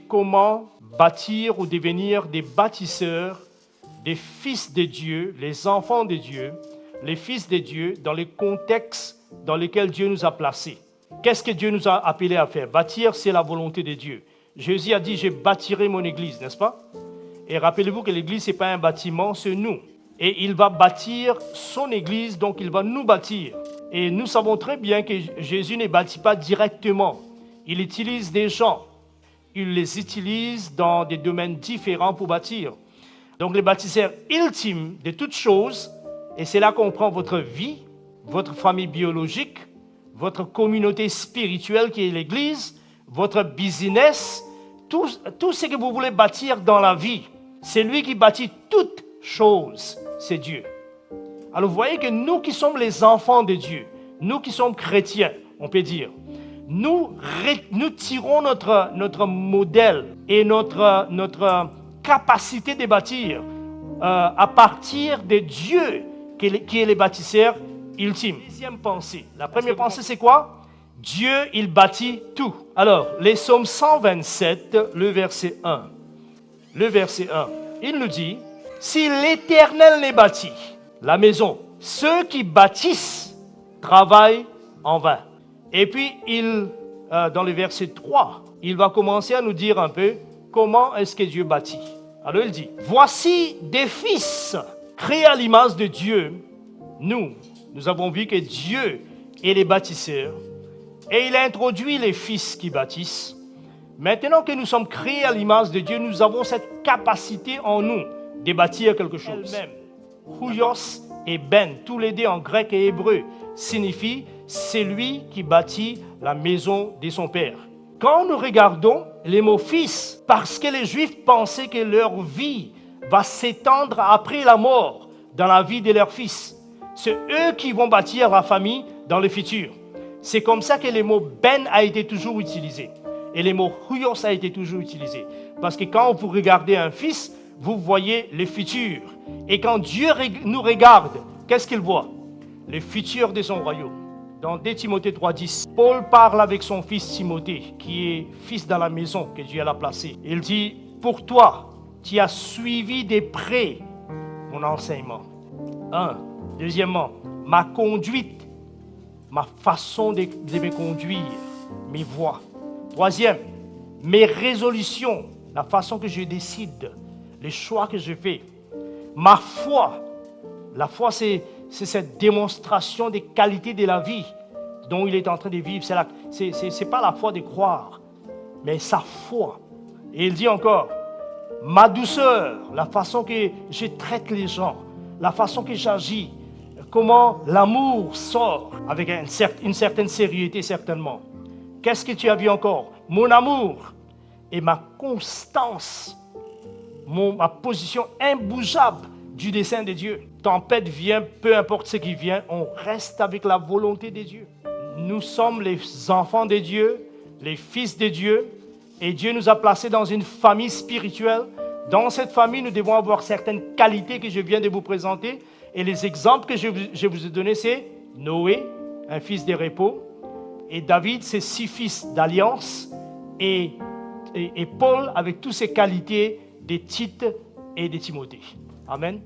Comment bâtir ou devenir des bâtisseurs, des fils de Dieu, les enfants de Dieu, les fils de Dieu dans les contextes dans lesquels Dieu nous a placés. Qu'est-ce que Dieu nous a appelés à faire? Bâtir, c'est la volonté de Dieu. Jésus a dit, je bâtirai mon église, n'est-ce pas? Et rappelez-vous que l'église, ce n'est pas un bâtiment, c'est nous. Et il va bâtir son église, donc il va nous bâtir. Et nous savons très bien que Jésus ne bâtit pas directement. Il utilise des gens. Il les utilise dans des domaines différents pour bâtir. Donc les bâtisseurs ultimes de toutes choses, et c'est là qu'on prend votre vie, votre famille biologique, votre communauté spirituelle qui est l'Église, votre business, tout ce que vous voulez bâtir dans la vie. C'est lui qui bâtit toutes choses, c'est Dieu. Alors vous voyez que nous qui sommes les enfants de Dieu, nous qui sommes chrétiens, on peut dire, nous tirons notre modèle et notre capacité de bâtir à partir de Dieu qui est le bâtisseur ultime. Deuxième pensée. La première pensée, c'est quoi? Dieu, il bâtit tout. Alors, les psaumes 127, le verset 1. Le verset 1, il nous dit, si l'Éternel les bâtit, la maison, ceux qui bâtissent travaillent en vain. Et puis, dans le verset 3, il va commencer à nous dire un peu comment est-ce que Dieu bâtit. Alors il dit, voici des fils créés à l'image de Dieu. Nous avons vu que Dieu est les bâtisseurs et il a introduit les fils qui bâtissent. Maintenant que nous sommes créés à l'image de Dieu, nous avons cette capacité en nous de bâtir quelque chose. Elle-même, Huios et Ben, tous les deux en grec et hébreu, signifient c'est lui qui bâtit la maison de son père. Quand nous regardons les mots fils, parce que les Juifs pensaient que leur vie va s'étendre après la mort dans la vie de leur fils. C'est eux qui vont bâtir la famille dans le futur. C'est comme ça que le mot Ben a été toujours utilisé. Et le mot Huios a été toujours utilisé. Parce que quand vous regardez un fils, vous voyez le futur. Et quand Dieu nous regarde, qu'est-ce qu'il voit? Le futur de son royaume. Dans 2 Timothée 3,10, Paul parle avec son fils Timothée, qui est fils dans la maison que Dieu l'a placé. Il dit, pour toi, tu as suivi de près mon enseignement. Deuxièmement, ma conduite, ma façon de me conduire, mes voies. Troisième, mes résolutions, la façon que je décide, les choix que je fais. Ma foi, la foi c'est cette démonstration des qualités de la vie dont il est en train de vivre. C'est pas la foi de croire, mais sa foi. Et il dit encore, ma douceur, la façon que je traite les gens, la façon que j'agis, comment l'amour sort avec une certaine sérieuté certainement. Qu'est-ce que tu as vu encore? Mon amour et ma constance, ma position imbougeable du dessein de Dieu. Tempête vient, peu importe ce qui vient, on reste avec la volonté de Dieu. Nous sommes les enfants de Dieu, les fils de Dieu, et Dieu nous a placés dans une famille spirituelle. Dans cette famille, nous devons avoir certaines qualités que je viens de vous présenter. Et les exemples que je vous ai donnés, c'est Noé, un fils de repos, et David, ses 6 fils d'alliance, et Paul avec toutes ses qualités de Tite et de Timothée. Amen.